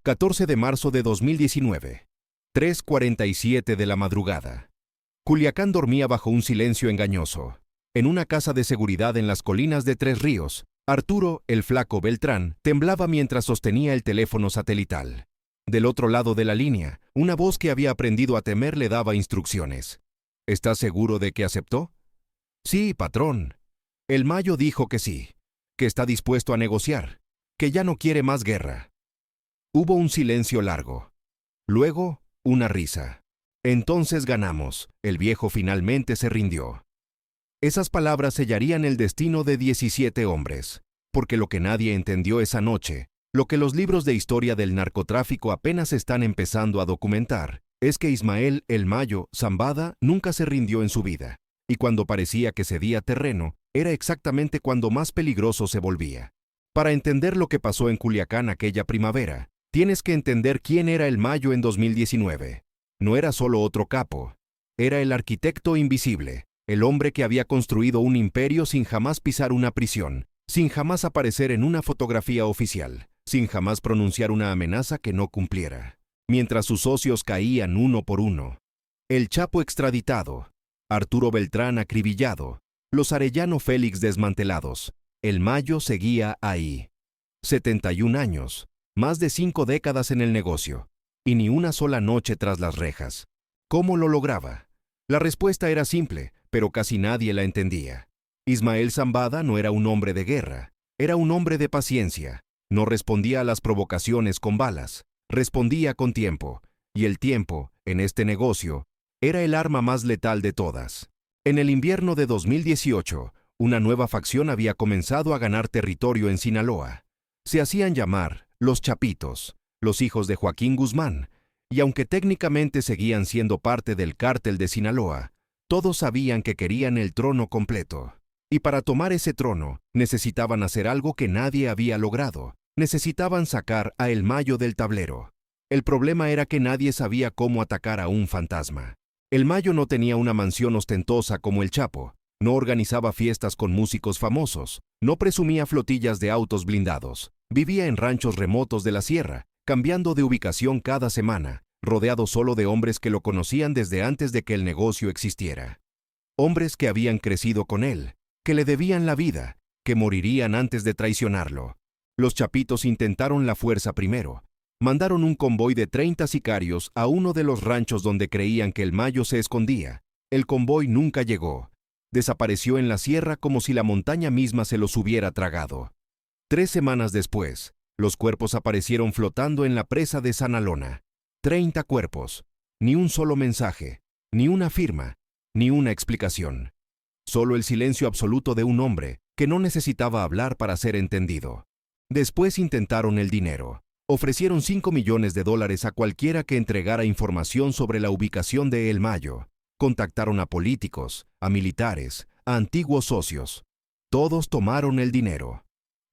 14 de marzo de 2019. 3:47 de la madrugada. Culiacán dormía bajo un silencio engañoso. En una casa de seguridad en las colinas de Tres Ríos, Arturo, el flaco Beltrán, temblaba mientras sostenía el teléfono satelital. Del otro lado de la línea, una voz que había aprendido a temer le daba instrucciones. ¿Estás seguro de que aceptó? Sí, patrón. El Mayo dijo que sí, que está dispuesto a negociar, que ya no quiere más guerra. Hubo un silencio largo. Luego, una risa. Entonces ganamos. El viejo finalmente se rindió. Esas palabras sellarían el destino de 17 hombres, porque lo que nadie entendió esa noche, lo que los libros de historia del narcotráfico apenas están empezando a documentar, es que Ismael el Mayo Zambada nunca se rindió en su vida, y cuando parecía que cedía terreno, era exactamente cuando más peligroso se volvía. Para entender lo que pasó en Culiacán aquella primavera, tienes que entender quién era el Mayo en 2019. No era solo otro capo. Era el arquitecto invisible, el hombre que había construido un imperio sin jamás pisar una prisión, sin jamás aparecer en una fotografía oficial, sin jamás pronunciar una amenaza que no cumpliera, mientras sus socios caían uno por uno. El Chapo extraditado, Arturo Beltrán acribillado, los Arellano Félix desmantelados. El Mayo seguía ahí. 71 años, más de 5 décadas en el negocio, y ni una sola noche tras las rejas. ¿Cómo lo lograba? La respuesta era simple, pero casi nadie la entendía. Ismael Zambada no era un hombre de guerra, era un hombre de paciencia. No respondía a las provocaciones con balas, respondía con tiempo, y el tiempo, en este negocio, era el arma más letal de todas. En el invierno de 2018, una nueva facción había comenzado a ganar territorio en Sinaloa. Se hacían llamar los Chapitos, los hijos de Joaquín Guzmán, y aunque técnicamente seguían siendo parte del cártel de Sinaloa, todos sabían que querían el trono completo. Y para tomar ese trono, necesitaban hacer algo que nadie había logrado. Necesitaban sacar a El Mayo del tablero. El problema era que nadie sabía cómo atacar a un fantasma. El Mayo no tenía una mansión ostentosa como el Chapo, no organizaba fiestas con músicos famosos, no presumía flotillas de autos blindados, vivía en ranchos remotos de la sierra, cambiando de ubicación cada semana, rodeado solo de hombres que lo conocían desde antes de que el negocio existiera. Hombres que habían crecido con él, que le debían la vida, que morirían antes de traicionarlo. Los Chapitos intentaron la fuerza primero. Mandaron un convoy de 30 sicarios a uno de los ranchos donde creían que el Mayo se escondía. El convoy nunca llegó. Desapareció en la sierra como si la montaña misma se los hubiera tragado. 3 semanas después, los cuerpos aparecieron flotando en la presa de Sanalona. 30 cuerpos. Ni un solo mensaje, ni una firma, ni una explicación. Solo el silencio absoluto de un hombre que no necesitaba hablar para ser entendido. Después intentaron el dinero. Ofrecieron $5 millones a cualquiera que entregara información sobre la ubicación de El Mayo. Contactaron a políticos, a militares, a antiguos socios. Todos tomaron el dinero.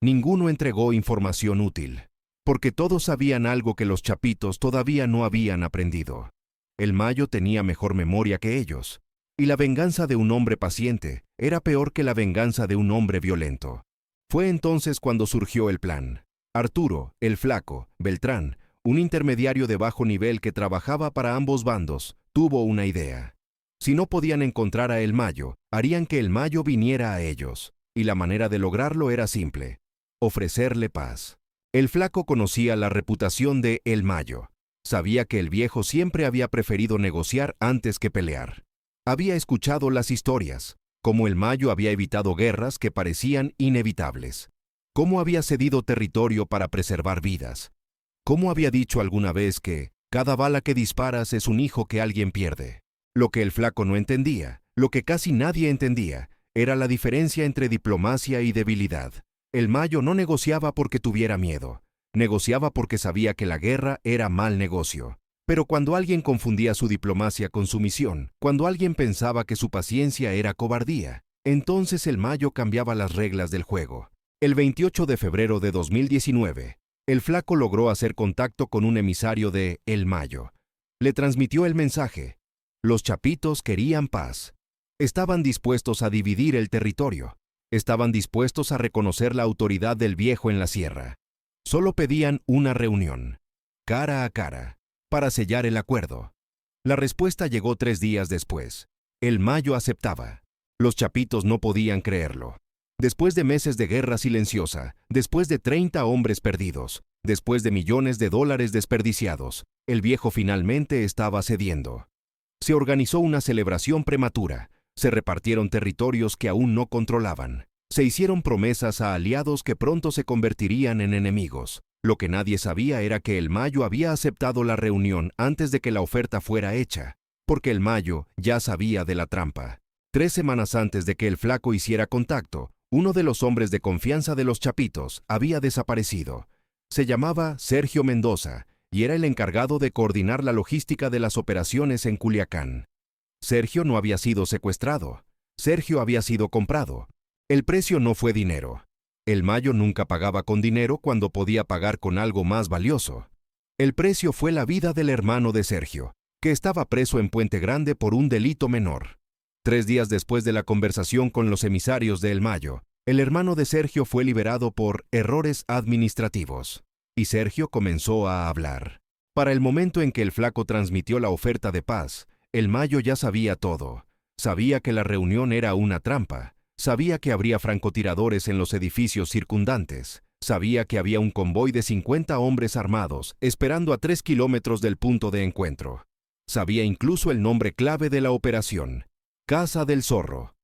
Ninguno entregó información útil, porque todos sabían algo que los Chapitos todavía no habían aprendido. El Mayo tenía mejor memoria que ellos, y la venganza de un hombre paciente era peor que la venganza de un hombre violento. Fue entonces cuando surgió el plan. Arturo, el flaco, Beltrán, un intermediario de bajo nivel que trabajaba para ambos bandos, tuvo una idea. Si no podían encontrar a El Mayo, harían que El Mayo viniera a ellos, y la manera de lograrlo era simple: ofrecerle paz. El flaco conocía la reputación de El Mayo. Sabía que el viejo siempre había preferido negociar antes que pelear. Había escuchado las historias, cómo El Mayo había evitado guerras que parecían inevitables, cómo había cedido territorio para preservar vidas, cómo había dicho alguna vez que cada bala que disparas es un hijo que alguien pierde. Lo que el flaco no entendía, lo que casi nadie entendía, era la diferencia entre diplomacia y debilidad. El Mayo no negociaba porque tuviera miedo, negociaba porque sabía que la guerra era mal negocio. Pero cuando alguien confundía su diplomacia con su misión, cuando alguien pensaba que su paciencia era cobardía, entonces el Mayo cambiaba las reglas del juego. El 28 de febrero de 2019, el flaco logró hacer contacto con un emisario de El Mayo. Le transmitió el mensaje. Los Chapitos querían paz. Estaban dispuestos a dividir el territorio. Estaban dispuestos a reconocer la autoridad del viejo en la sierra. Solo pedían una reunión. cara a cara, para sellar el acuerdo. La respuesta llegó 3 días después. El Mayo aceptaba. Los chapitos no podían creerlo. Después de meses de guerra silenciosa, después de 30 hombres perdidos, después de millones de dólares desperdiciados, el viejo finalmente estaba cediendo. Se organizó una celebración prematura, se repartieron territorios que aún no controlaban, se hicieron promesas a aliados que pronto se convertirían en enemigos. Lo que nadie sabía era que el Mayo había aceptado la reunión antes de que la oferta fuera hecha, porque el Mayo ya sabía de la trampa. 3 semanas antes de que el flaco hiciera contacto, uno de los hombres de confianza de los chapitos había desaparecido. Se llamaba Sergio Mendoza y era el encargado de coordinar la logística de las operaciones en Culiacán. Sergio no había sido secuestrado. Sergio había sido comprado. El precio no fue dinero. El Mayo nunca pagaba con dinero cuando podía pagar con algo más valioso. El precio fue la vida del hermano de Sergio, que estaba preso en Puente Grande por un delito menor. 3 días después de la conversación con los emisarios de El Mayo, el hermano de Sergio fue liberado por errores administrativos. Y Sergio comenzó a hablar. Para el momento en que el flaco transmitió la oferta de paz, el Mayo ya sabía todo. Sabía que la reunión era una trampa. Sabía que habría francotiradores en los edificios circundantes. Sabía que había un convoy de 50 hombres armados esperando a 3 kilómetros del punto de encuentro. Sabía incluso el nombre clave de la operación: Casa del Zorro.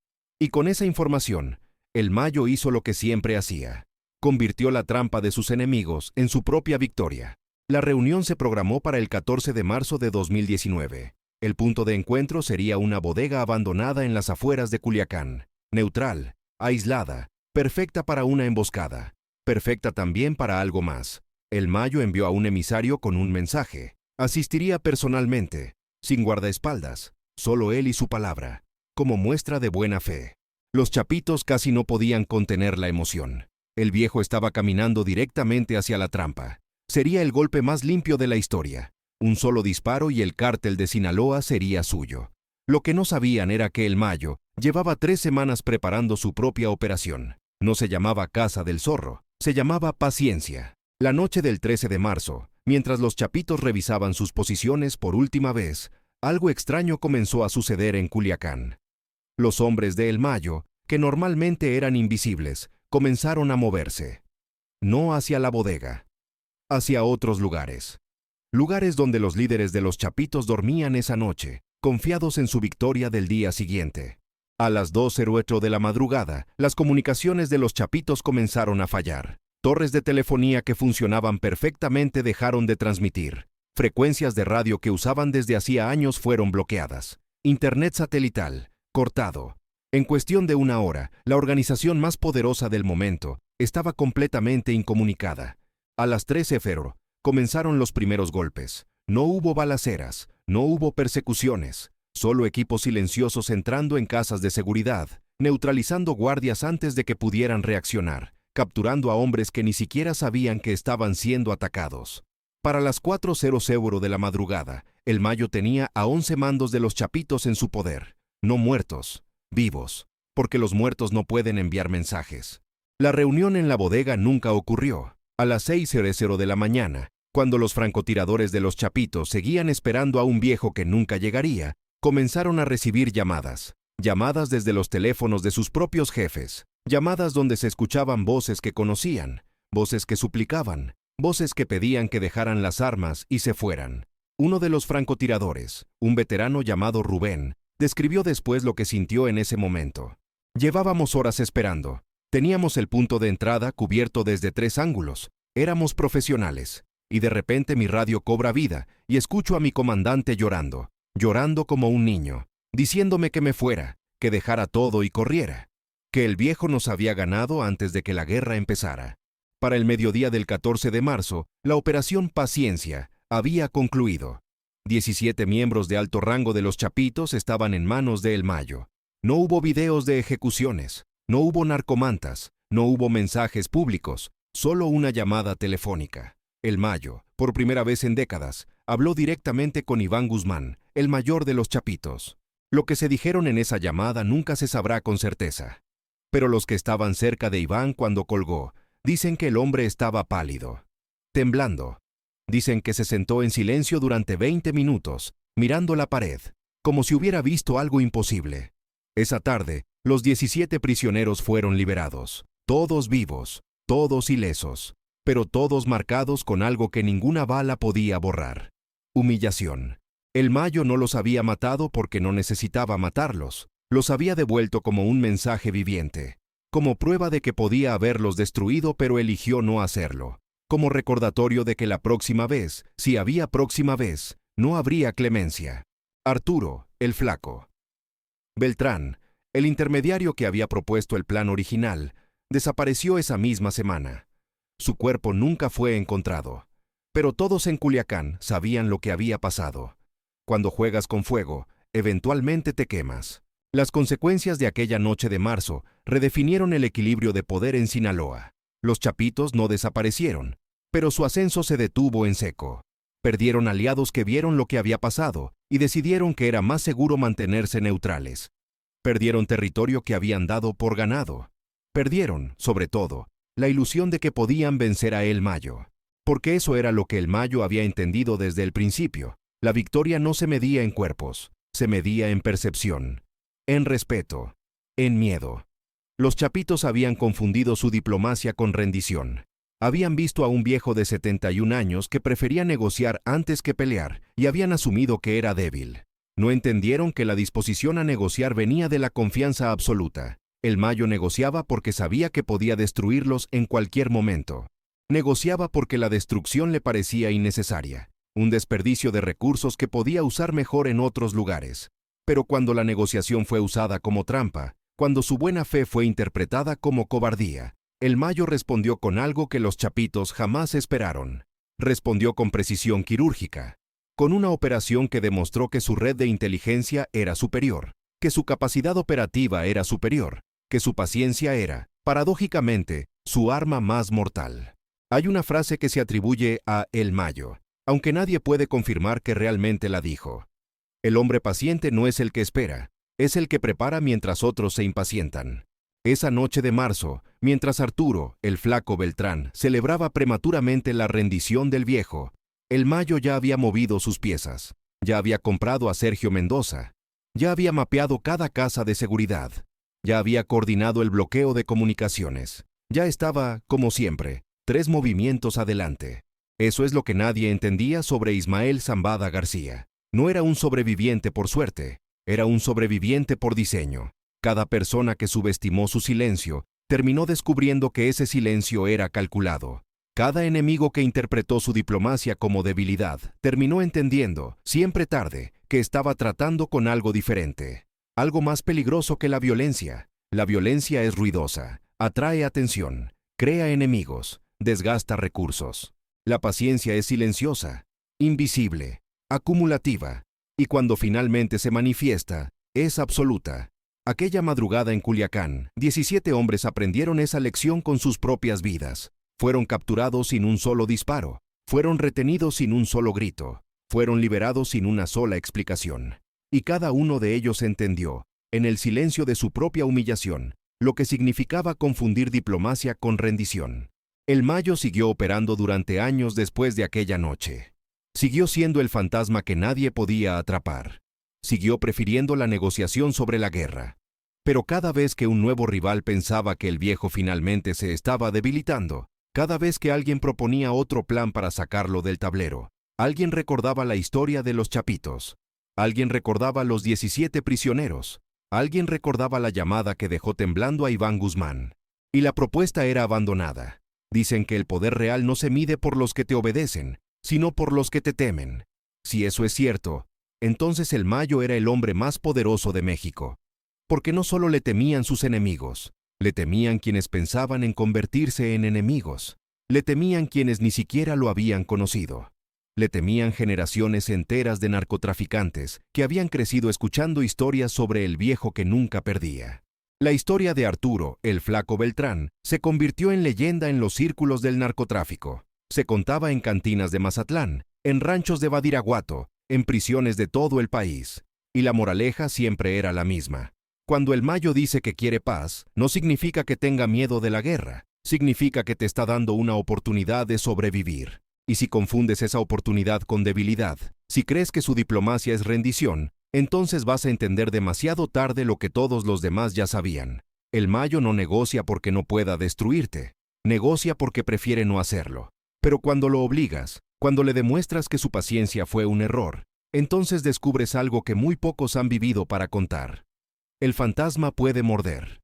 Y con esa información, el Mayo hizo lo que siempre hacía. Convirtió la trampa de sus enemigos en su propia victoria. La reunión se programó para el 14 de marzo de 2019. El punto de encuentro sería una bodega abandonada en las afueras de Culiacán. Neutral, aislada, perfecta para una emboscada, perfecta también para algo más. El Mayo envió a un emisario con un mensaje. Asistiría personalmente, sin guardaespaldas, solo él y su palabra, como muestra de buena fe. Los chapitos casi no podían contener la emoción. El viejo estaba caminando directamente hacia la trampa. Sería el golpe más limpio de la historia. Un solo disparo y el cártel de Sinaloa sería suyo. Lo que no sabían era que el Mayo llevaba 3 semanas preparando su propia operación. No se llamaba Casa del Zorro, se llamaba Paciencia. La noche del 13 de marzo, mientras los chapitos revisaban sus posiciones por última vez, algo extraño comenzó a suceder en Culiacán. Los hombres de El Mayo, que normalmente eran invisibles, comenzaron a moverse. No hacia la bodega, hacia otros lugares. Lugares donde los líderes de los chapitos dormían esa noche, confiados en su victoria del día siguiente. A las 2:08 de la madrugada, las comunicaciones de los chapitos comenzaron a fallar. Torres de telefonía que funcionaban perfectamente dejaron de transmitir. Frecuencias de radio que usaban desde hacía años fueron bloqueadas. Internet satelital, cortado. En cuestión de 1 hora, la organización más poderosa del momento estaba completamente incomunicada. A las 3:00 comenzaron los primeros golpes. No hubo balaceras, no hubo persecuciones, solo equipos silenciosos entrando en casas de seguridad, neutralizando guardias antes de que pudieran reaccionar, capturando a hombres que ni siquiera sabían que estaban siendo atacados. Para las 4:00 de la madrugada, el Mayo tenía a 11 mandos de los chapitos en su poder, no muertos, vivos, porque los muertos no pueden enviar mensajes. La reunión en la bodega nunca ocurrió. A las 6:00 de la mañana, cuando los francotiradores de los chapitos seguían esperando a un viejo que nunca llegaría, comenzaron a recibir llamadas desde los teléfonos de sus propios jefes, llamadas donde se escuchaban voces que conocían, voces que suplicaban, voces que pedían que dejaran las armas y se fueran. Uno de los francotiradores, un veterano llamado Rubén, describió después lo que sintió en ese momento. Llevábamos horas esperando. Teníamos el punto de entrada cubierto desde 3 ángulos. Éramos profesionales. Y de repente mi radio cobra vida y escucho a mi comandante llorando como un niño, diciéndome que me fuera, que dejara todo y corriera, que el viejo nos había ganado antes de que la guerra empezara. Para el mediodía del 14 de marzo, la operación Paciencia había concluido. 17 miembros de alto rango de los chapitos estaban en manos de El Mayo. No hubo videos de ejecuciones, no hubo narcomantas, no hubo mensajes públicos, solo una llamada telefónica. El Mayo, por primera vez en décadas, habló directamente con Iván Guzmán, el mayor de los chapitos. Lo que se dijeron en esa llamada nunca se sabrá con certeza. Pero los que estaban cerca de Iván cuando colgó, dicen que el hombre estaba pálido, temblando. Dicen que se sentó en silencio durante 20 minutos, mirando la pared, como si hubiera visto algo imposible. Esa tarde, los 17 prisioneros fueron liberados, todos vivos, todos ilesos, pero todos marcados con algo que ninguna bala podía borrar: humillación. El Mayo no los había matado porque no necesitaba matarlos, los había devuelto como un mensaje viviente, como prueba de que podía haberlos destruido pero eligió no hacerlo, como recordatorio de que la próxima vez, si había próxima vez, no habría clemencia. Arturo, el flaco. Beltrán, el intermediario que había propuesto el plan original, desapareció esa misma semana. Su cuerpo nunca fue encontrado, pero todos en Culiacán sabían lo que había pasado. Cuando juegas con fuego, eventualmente te quemas. Las consecuencias de aquella noche de marzo redefinieron el equilibrio de poder en Sinaloa. Los chapitos no desaparecieron, pero su ascenso se detuvo en seco. Perdieron aliados que vieron lo que había pasado y decidieron que era más seguro mantenerse neutrales. Perdieron territorio que habían dado por ganado. Perdieron, sobre todo, la ilusión de que podían vencer a El Mayo, porque eso era lo que El Mayo había entendido desde el principio. La victoria no se medía en cuerpos, se medía en percepción, en respeto, en miedo. Los chapitos habían confundido su diplomacia con rendición. Habían visto a un viejo de 71 años que prefería negociar antes que pelear y habían asumido que era débil. No entendieron que la disposición a negociar venía de la confianza absoluta. El Mayo negociaba porque sabía que podía destruirlos en cualquier momento. Negociaba porque la destrucción le parecía innecesaria, un desperdicio de recursos que podía usar mejor en otros lugares. Pero cuando la negociación fue usada como trampa, cuando su buena fe fue interpretada como cobardía, El Mayo respondió con algo que los chapitos jamás esperaron. Respondió con precisión quirúrgica, con una operación que demostró que su red de inteligencia era superior, que su capacidad operativa era superior, que su paciencia era, paradójicamente, su arma más mortal. Hay una frase que se atribuye a El Mayo, aunque nadie puede confirmar que realmente la dijo. El hombre paciente no es el que espera, es el que prepara mientras otros se impacientan. Esa noche de marzo, mientras Arturo, el flaco Beltrán, celebraba prematuramente la rendición del viejo, El Mayo ya había movido sus piezas, ya había comprado a Sergio Mendoza, ya había mapeado cada casa de seguridad, ya había coordinado el bloqueo de comunicaciones, ya estaba, como siempre, 3 movimientos adelante. Eso es lo que nadie entendía sobre Ismael Zambada García. No era un sobreviviente por suerte, era un sobreviviente por diseño. Cada persona que subestimó su silencio terminó descubriendo que ese silencio era calculado. Cada enemigo que interpretó su diplomacia como debilidad terminó entendiendo, siempre tarde, que estaba tratando con algo diferente, algo más peligroso que la violencia. La violencia es ruidosa, atrae atención, crea enemigos, desgasta recursos. La paciencia es silenciosa, invisible, acumulativa, y cuando finalmente se manifiesta, es absoluta. Aquella madrugada en Culiacán, 17 hombres aprendieron esa lección con sus propias vidas. Fueron capturados sin un solo disparo, fueron retenidos sin un solo grito, fueron liberados sin una sola explicación. Y cada uno de ellos entendió, en el silencio de su propia humillación, lo que significaba confundir diplomacia con rendición. El Mayo siguió operando durante años después de aquella noche. Siguió siendo el fantasma que nadie podía atrapar. Siguió prefiriendo la negociación sobre la guerra. Pero cada vez que un nuevo rival pensaba que el viejo finalmente se estaba debilitando, cada vez que alguien proponía otro plan para sacarlo del tablero, alguien recordaba la historia de los chapitos. Alguien recordaba los 17 prisioneros. Alguien recordaba la llamada que dejó temblando a Iván Guzmán. Y la propuesta era abandonada. Dicen que el poder real no se mide por los que te obedecen, sino por los que te temen. Si eso es cierto, entonces el Mayo era el hombre más poderoso de México. Porque no solo le temían sus enemigos, le temían quienes pensaban en convertirse en enemigos. Le temían quienes ni siquiera lo habían conocido. Le temían generaciones enteras de narcotraficantes que habían crecido escuchando historias sobre el viejo que nunca perdía. La historia de Arturo, el flaco Beltrán, se convirtió en leyenda en los círculos del narcotráfico. Se contaba en cantinas de Mazatlán, en ranchos de Badiraguato, en prisiones de todo el país. Y la moraleja siempre era la misma. Cuando el Mayo dice que quiere paz, no significa que tenga miedo de la guerra. Significa que te está dando una oportunidad de sobrevivir. Y si confundes esa oportunidad con debilidad, si crees que su diplomacia es rendición, entonces vas a entender demasiado tarde lo que todos los demás ya sabían. El Mayo no negocia porque no pueda destruirte, negocia porque prefiere no hacerlo. Pero cuando lo obligas, cuando le demuestras que su paciencia fue un error, entonces descubres algo que muy pocos han vivido para contar. El fantasma puede morder.